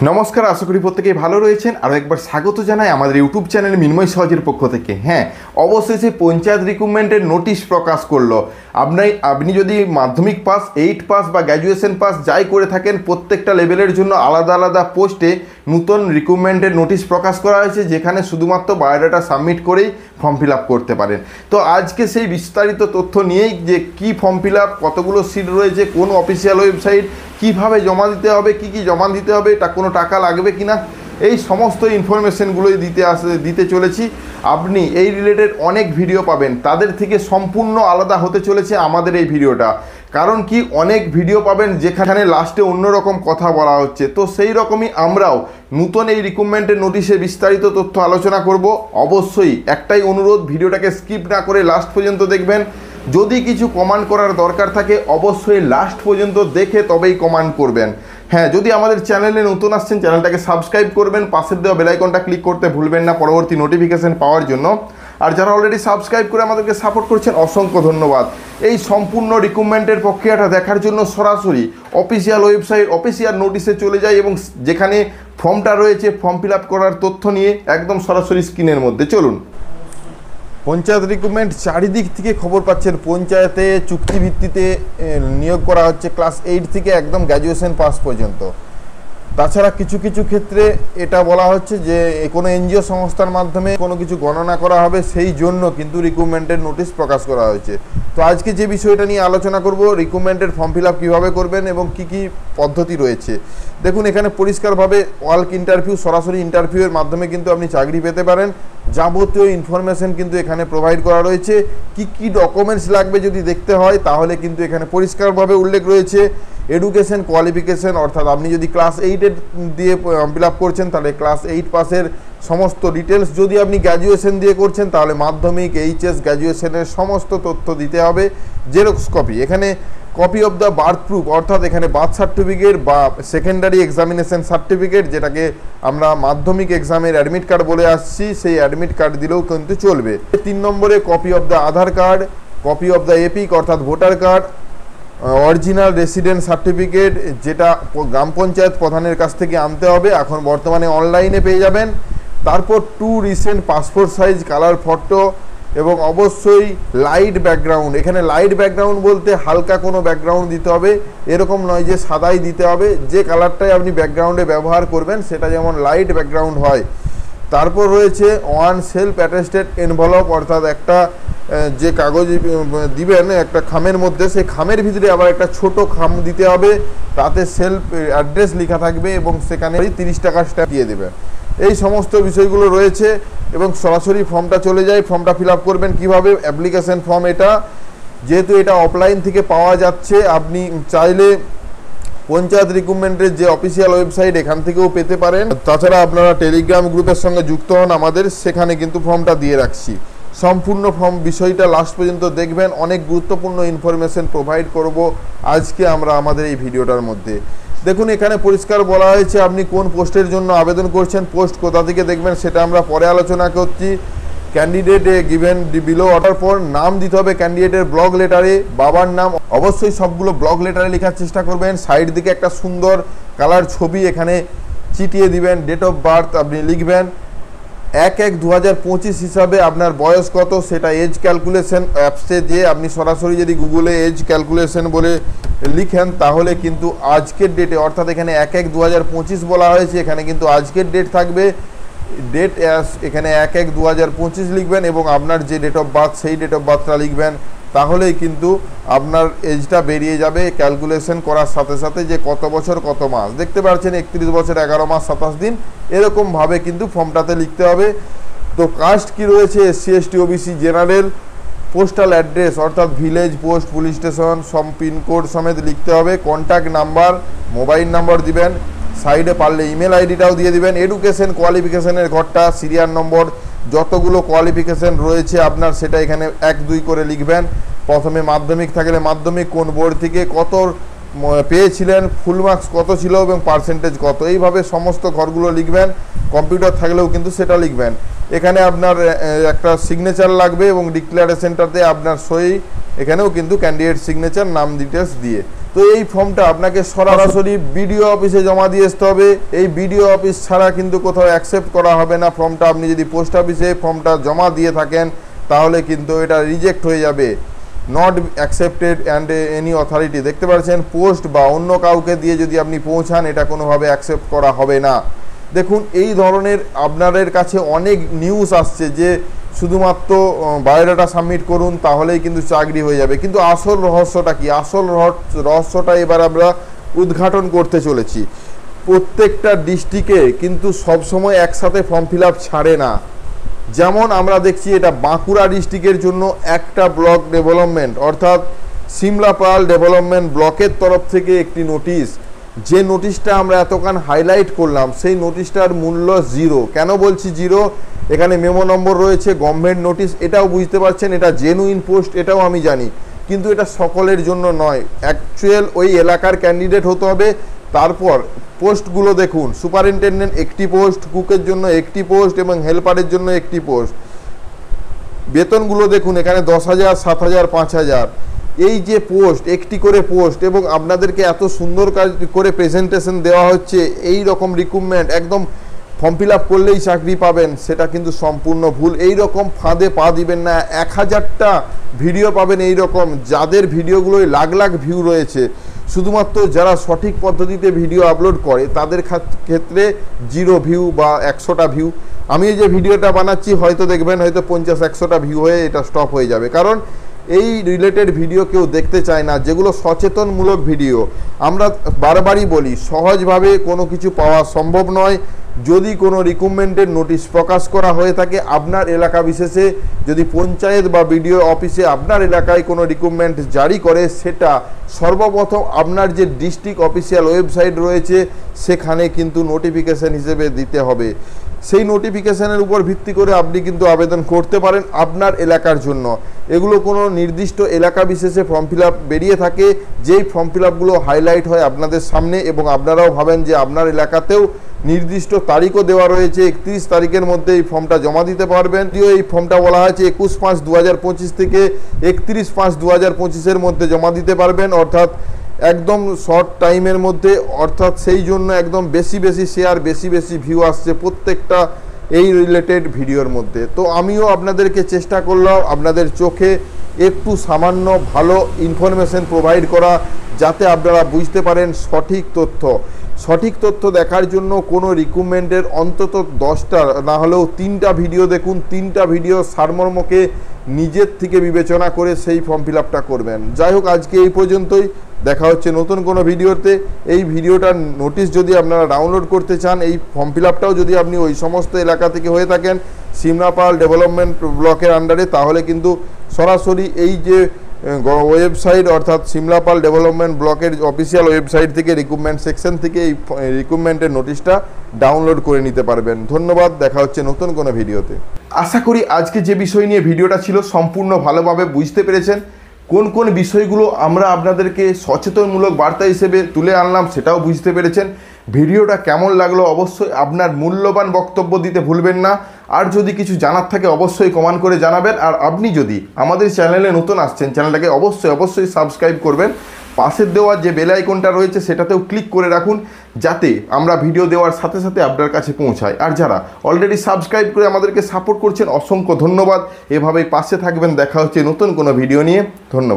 নমস্কার, আশা করি প্রত্যেকেই ভালো রয়েছেন। আরও একবার স্বাগত জানাই আমাদের ইউটিউব চ্যানেল মিনময় সহজের পক্ষ থেকে। হ্যাঁ, অবশেষে পঞ্চায়েত রিক্রুটমেন্টের নোটিশ প্রকাশ করলো। আপনি যদি মাধ্যমিক পাস, 8 পাস বা গ্র্যাজুয়েশন পাস যাই করে থাকেন, প্রত্যেকটা লেভেলের জন্য আলাদা আলাদা পোস্টে নতুন রিক্রুটমেন্টের নোটিশ প্রকাশ করা হয়েছে, যেখানে শুধুমাত্র বায়োডাটা সাবমিট করেই ফর্ম ফিল আপ করতে পারেন। তো আজকে সেই বিস্তারিত তথ্য নিয়েই যে কী ফর্ম ফিল আপ, কতগুলো সিট রয়েছে, কোন অফিসিয়াল ওয়েবসাইট, কীভাবে জমা দিতে হবে, কি কি জমা দিতে হবে, এটা কোনো টাকা লাগবে কিনা, এই সমস্ত ইনফরমেশনগুলোই দিতে চলেছি। আপনি এই রিলেটেড অনেক ভিডিও পাবেন, তাদের থেকে সম্পূর্ণ আলাদা হতে চলেছে আমাদের এই ভিডিওটা। কারণ কি, অনেক ভিডিও পাবেন যেখানে লাস্টে অন্যরকম কথা বলা হচ্ছে। তো সেই রকমই আমরাও নতুন এই রিক্রুটমেন্টের নোটিশে বিস্তারিত তথ্য আলোচনা করব। অবশ্যই একটাই অনুরোধ, ভিডিওটাকে স্কিপ না করে লাস্ট পর্যন্ত দেখবেন। যদি কিছু কমেন্ট করার দরকার থাকে অবশ্যই লাস্ট পর্যন্ত দেখে তবেই কমেন্ট করবেন। হ্যাঁ, যদি আমাদের চ্যানেলে নতুন আসছেন চ্যানেলটাকে সাবস্ক্রাইব করবেন, পাশের দেওয়া বেল আইকনটা ক্লিক করতে ভুলবেন না পরবর্তী নোটিফিকেশন পাওয়ার জন্য। আর যারা অলরেডি সাবস্ক্রাইব করে আমাদেরকে সাপোর্ট করছেন অসংখ্য ধন্যবাদ। এই সম্পূর্ণ রিক্রুটমেন্টের প্রক্রিয়াটা দেখার জন্য সরাসরি অফিসিয়াল ওয়েবসাইট অফিসিয়াল নোটিশে চলে যায় এবং যেখানে ফর্মটা রয়েছে ফর্ম ফিল আপ করার তথ্য নিয়ে একদম সরাসরি স্ক্রিনের মধ্যে চলুন। পঞ্চায়েত রিক্রুটমেন্ট চারিদিক থেকে খবর পাচ্ছেন। পঞ্চায়েতে চুক্তিভিত্তিতে নিয়োগ করা হচ্ছে ক্লাস 8 থেকে একদম গ্র্যাজুয়েশন পাস পর্যন্ত। তাছাড়া কিছু কিছু ক্ষেত্রে এটা বলা হচ্ছে যে কোনো এনজিও সংস্থার মাধ্যমে কোনো কিছু গণনা করা হবে, সেই জন্য কিন্তু রিক্রুটমেন্টের নোটিশ প্রকাশ করা হয়েছে। তো আজকে যে বিষয়টা নিয়ে আলোচনা করব, রিক্রুটমেন্টের ফর্ম ফিল আপ কীভাবে করবেন এবং কি কি পদ্ধতি রয়েছে। দেখুন, এখানে পরিষ্কারভাবে ওয়ার্ক ইন্টারভিউ, সরাসরি ইন্টারভিউয়ের মাধ্যমে কিন্তু আপনি চাকরি পেতে পারেন। যাবতীয় ইনফরমেশন কিন্তু এখানে প্রোভাইড করা রয়েছে। কি কি ডকুমেন্টস লাগবে যদি দেখতে হয় তাহলে কিন্তু এখানে পরিষ্কারভাবে উল্লেখ রয়েছে। এডুকেশন কোয়ালিফিকেশন, অর্থাৎ আপনি যদি ক্লাস 8 দিয়ে ফিল আপ করছেন তাহলে ক্লাস 8 পাসের সমস্ত ডিটেলস, যদি আপনি গ্র্যাজুয়েশন দিয়ে করছেন তাহলে মাধ্যমিক, এইচএস, গ্র্যাজুয়েশনের সমস্ত তথ্য দিতে হবে। জেরক্স কপি, এখানে copy of the birth proof, অর্থাৎ এখানে বার্থ সার্টিফিকেট বা সেকেন্ডারি এক্সামিনেশন সার্টিফিকেট, যেটাকে আমরা মাধ্যমিক এক্সামের অ্যাডমিট কার্ড বলে আসছি, সেই অ্যাডমিট কার্ড দিলেও কিন্তু চলবে। 3 নম্বরে copy of the Aadhaar card, copy of the EPIC অর্থাৎ voter card, original resident certificate, যেটা গ্রাম পঞ্চায়েত প্রধানের কাছ থেকে আনতে হবে, এখন বর্তমানে অনলাইনে পেয়ে যাবেন। তারপর 2 recent passport size colour photo এবং অবশ্যই লাইট ব্যাকগ্রাউন্ড। এখানে লাইট ব্যাকগ্রাউন্ড বলতে হালকা কোনো ব্যাকগ্রাউন্ড দিতে হবে, এরকম নয় যে সাদাই দিতে হবে। যে কালারটাই আপনি ব্যাকগ্রাউন্ডে ব্যবহার করবেন সেটা যেমন লাইট ব্যাকগ্রাউন্ড হয়। তারপর রয়েছে 1 সেলফ অ্যাটেস্টেড এনভেলপ, অর্থাৎ একটা যে কাগজ দিবেন একটা খামের মধ্যে, সেই খামের ভিতরে আবার একটা ছোট খাম দিতে হবে, তাতে সেলফ অ্যাড্রেস লেখা থাকবে এবং সেখানে 30 টাকা স্ট্যাম্প দিয়ে দেবেন। এই সমস্ত বিষয়গুলো রয়েছে এবং সরাসরি ফর্মটা চলে যায়। ফর্মটা ফিল আপ করবেন কীভাবে, অ্যাপ্লিকেশন ফর্ম এটা, যেহেতু এটা অফলাইন থেকে পাওয়া যাচ্ছে, আপনি চাইলে পঞ্চায়েত রিক্রুটমেন্টের যে অফিসিয়াল ওয়েবসাইট এখান থেকেও পেতে পারেন। তাছাড়া আপনারা টেলিগ্রাম গ্রুপের সঙ্গে যুক্ত হন আমাদের, সেখানে কিন্তু ফর্মটা দিয়ে রাখছি। সম্পূর্ণ ফর্ম বিষয়টা লাস্ট পর্যন্ত দেখবেন, অনেক গুরুত্বপূর্ণ ইনফরমেশন প্রোভাইড করব আজকে আমরা আমাদের এই ভিডিওটার মধ্যে। দেখুন, এখানে পরিষ্কার বলা হয়েছে আপনি কোন পোস্টের জন্য আবেদন করছেন, পোস্ট কোথা থেকে দেখবেন সেটা আমরা পরে আলোচনা করছি। ক্যান্ডিডেট গিভেন বিলো অর্ডার পর নাম দিতে হবে ক্যান্ডিডেটের ব্লক লেটারে, বাবার নাম অবশ্যই সবগুলো ব্লক লেটারে লেখার চেষ্টা করবেন। সাইড দিকে একটা সুন্দর কালার ছবি এখানে চিটিয়ে দিবেন। ডেট অফ বার্থ আপনি লিখবেন 1/1/2025 হিসাবে। আপনার বয়স কত সেটা এজ ক্যালকুলেশন অ্যাপসে দিয়ে আপনি সরাসরি যদি গুগলে এজ ক্যালকুলেশন বলে লিখেন তাহলে কিন্তু আজকের ডেটে, অর্থাৎ এখানে 1/1/2025 বলা হয়েছে, এখানে কিন্তু আজকের ডেট থাকবে। ডেট এখানে 1/1/2025 লিখবেন এবং আপনার যে ডেট অফ বার্থ সেই ডেট অফ বার্থটা লিখবেন, তাহলেই কিন্তু আপনার এজটা বেরিয়ে যাবে ক্যালকুলেশন করার সাথে সাথে যে কত বছর কত মাস। দেখতে পাচ্ছেন 31 বছর 11 মাস 27 দিন, এরকমভাবে কিন্তু ফর্মটাতে লিখতে হবে। তো কাস্ট কি রয়েছে, SC ST OBC general, postal address অর্থাৎ ভিলেজ, পোস্ট, পুলিশ স্টেশন সব পিনকোড সমেত লিখতে হবে। কন্ট্যাক্ট নাম্বার, মোবাইল নাম্বার দিবেন, সাইডে পারলে ইমেল আইডিটাও দিয়ে দিবেন। এডুকেশন কোয়ালিফিকেশনের ঘরটা, সিরিয়াল নম্বর, যতগুলো কোয়ালিফিকেশন রয়েছে আপনার সেটা এখানে 1 2 করে লিখবেন। প্রথমে মাধ্যমিক থাকলে মাধ্যমিক, কোন বোর্ড থেকে, কত পেয়েছিলেন, ফুল মার্কস কত ছিল এবং পার্সেন্টেজ কত, এইভাবে সমস্ত ঘরগুলো লিখবেন। কম্পিউটার থাকলেও কিন্তু সেটা লিখবেন। এখানে আপনার একটা সিগনেচার লাগবে এবং ডিক্লারেশনটাতে আপনার সই, এখানেও কিন্তু ক্যান্ডিডেট সিগনেচার, নাম ডিটেলস দিয়ে। তো এই ফর্মটা আপনাকে সরাসরি বিডিও অফিসে জমা দিয়ে আসতে হবে। এই বিডিও অফিস ছাড়া কিন্তু কোথাও অ্যাকসেপ্ট করা হবে না ফর্মটা। আপনি যদি পোস্ট অফিসে ফর্মটা জমা দিয়ে থাকেন তাহলে কিন্তু এটা রিজেক্ট হয়ে যাবে, not accepted and any authority. দেখতে পাচ্ছেন পোস্ট বা অন্য কাউকে দিয়ে যদি আপনি পৌঁছান এটা কোনোভাবে অ্যাকসেপ্ট করা হবে না। দেখুন এই ধরনের আপনাদের কাছে অনেক নিউজ আসছে যে শুধুমাত্র বায়োডাটা সাবমিট করুন তাহলেই কিন্তু চাকরি হয়ে যাবে, কিন্তু আসল রহস্যটা কি? আসল রহস্যটা এবার আমরা উদ্ঘাটন করতে চলেছি। প্রত্যেকটা ডিস্ট্রিক্টে কিন্তু সবসময় একসাথে ফর্ম ফিল আপ ছাড়ে না। যেমন আমরা দেখছি এটা বাঁকুড়া ডিস্ট্রিক্টের জন্য একটা ব্লক ডেভেলপমেন্ট অর্থাৎ সিমলাপাল ডেভেলপমেন্ট ব্লকের তরফ থেকে একটি নোটিশ, যে নোটিশটা আমরা এতক্ষণ হাইলাইট করলাম সেই নোটিশটার মূল্য 0। কেন বলছি 0? এখানে মেমো নম্বর রয়েছে, গভর্নমেন্ট নোটিশ, এটাও বুঝতে পারছেন এটা জেনুইন পোস্ট, এটাও আমি জানি, কিন্তু এটা সকলের জন্য নয়। অ্যাকচুয়াল ওই এলাকার ক্যান্ডিডেট হতে হবে। তারপর পোস্টগুলো দেখুন, সুপারিনটেনডেন্ট একটি পোস্ট, কুকের জন্য একটি পোস্ট এবং হেল্পারের জন্য একটি পোস্ট। বেতনগুলো দেখুন, এখানে 10,000, 7,000, 5,000। এই যে পোস্ট, একটি করে পোস্ট, এবং আপনাদেরকে এত সুন্দর কাজ করে প্রেজেন্টেশন দেওয়া হচ্ছে, এই রকম রিক্রুটমেন্ট একদম ফর্ম ফিল আপ করলেই চাকরি পাবেন, সেটা কিন্তু সম্পূর্ণ ভুল। এই রকম ফাঁদে পা দিবেন না। 1000টা ভিডিও পাবেন এই রকম, যাদের ভিডিওগুলোয় লাখ লাখ ভিউ রয়েছে। শুধুমাত্র যারা সঠিক পদ্ধতিতে ভিডিও আপলোড করে তাদের ক্ষেত্রে 0 ভিউ বা 100টা ভিউ। আমি এই যে ভিডিওটা বানাচ্ছি হয়তো দেখবেন হয়তো 50-100টা ভিউ হয়ে এটা স্টপ হয়ে যাবে, কারণ এই রিলেটেড ভিডিও কেউ দেখতে চায় না, যেগুলো সচেতনমূলক ভিডিও। আমরা বারবারই বলি সহজভাবে কোনো কিছু পাওয়া সম্ভব নয়। যদি কোনো রিক্রুটমেন্টের নোটিশ প্রকাশ করা হয়ে থাকে আপনার এলাকা বিশেষে, যদি পঞ্চায়েত বা বিডিও অফিসে আপনার এলাকায় কোনো রিক্রুটমেন্ট জারি করে, সেটা সর্বপ্রথম আপনার যে ডিস্ট্রিক্ট অফিসিয়াল ওয়েবসাইট রয়েছে সেখানে কিন্তু নোটিফিকেশান হিসেবে দিতে হবে। সেই নোটিফিকেশানের উপর ভিত্তি করে আপনি কিন্তু আবেদন করতে পারেন আপনার এলাকার জন্য। এগুলো কোনো নির্দিষ্ট এলাকা বিশেষে ফর্ম ফিল আপ বেরিয়ে থাকে, যেই ফর্ম ফিল আপগুলো হাইলাইট হয় আপনাদের সামনে, এবং আপনারাও ভাবেন যে আপনার এলাকাতেও নির্দিষ্ট তারিখও দেওয়া রয়েছে, 31 তারিখের মধ্যে এই ফর্মটা জমা দিতে পারবেন। যদিও এই ফর্মটা বলা হয়েছে 21/5/2025 থেকে 31/5/2025-এর মধ্যে জমা দিতে পারবেন, অর্থাৎ একদম শর্ট টাইমের মধ্যে। অর্থাৎ সেই জন্য একদম বেশি বেশি শেয়ার, বেশি বেশি ভিউ আসছে প্রত্যেকটা এই রিলেটেড ভিডিওর মধ্যে। তো আমিও আপনাদেরকে চেষ্টা করলাম আপনাদের চোখে একটু সামান্য ভালো ইনফরমেশন প্রোভাইড করা, যাতে আপনারা বুঝতে পারেন সঠিক তথ্য। সঠিক তথ্য দেখার জন্য কোনো রিক্রুটমেন্টের অন্তত 10টা না হলেও 3টা ভিডিও দেখুন। 3টা ভিডিও সারমর্মকে নিজের থেকে বিবেচনা করে সেই ফর্ম ফিল আপটা করবেন। যাই হোক, আজকে এই পর্যন্তই। দেখা হচ্ছে নতুন কোনো ভিডিওতে। এই ভিডিওটার নোটিশ যদি আপনারা ডাউনলোড করতে চান, এই ফর্ম ফিল আপটাও যদি আপনি ওই সমস্ত এলাকা থেকে হয়ে থাকেন সিমলাপাল ডেভেলপমেন্ট ব্লকের আন্ডারে, তাহলে কিন্তু সরাসরি এই যে ওয়েবসাইট অর্থাৎ সিমলাপাল ডেভেলপমেন্ট ব্লকের অফিসিয়াল ওয়েবসাইট থেকে রিক্রুটমেন্ট সেকশন থেকে এই রিক্রুটমেন্টের নোটিশটা ডাউনলোড করে নিতে পারবেন। ধন্যবাদ, দেখা হচ্ছে নতুন কোনো ভিডিওতে। আশা করি আজকে যে বিষয় নিয়ে ভিডিওটা ছিল সম্পূর্ণ ভালোভাবে বুঝতে পেরেছেন। কোন কোন বিষয়গুলো আমরা আপনাদেরকে সচেতনমূলক বার্তা হিসেবে তুলে আনলাম সেটাও বুঝতে পেরেছেন। ভিডিওটা কেমন লাগলো অবশ্যই আপনার মূল্যবান বক্তব্য দিতে ভুলবেন না। আর যদি কিছু জানার থাকে অবশ্যই কমেন্ট করে জানাবেন। আর আপনি যদি আমাদের চ্যানেলে নতুন আসছেন, চ্যানেলটাকে অবশ্যই সাবস্ক্রাইব করবেন। পাশের দেওয়া যে বেল আইকনটা রয়েছে সেটাতেও ক্লিক করে রাখুন, যাতে আমরা ভিডিও দেওয়ার সাথে সাথে আপনার কাছে পৌঁছায়। আর যারা অলরেডি সাবস্ক্রাইব করে আমাদেরকে সাপোর্ট করছেন অসংখ্য ধন্যবাদ। এভাবেই পাশে থাকবেন। দেখা হচ্ছে নতুন কোনো ভিডিও নিয়ে। ধন্যবাদ।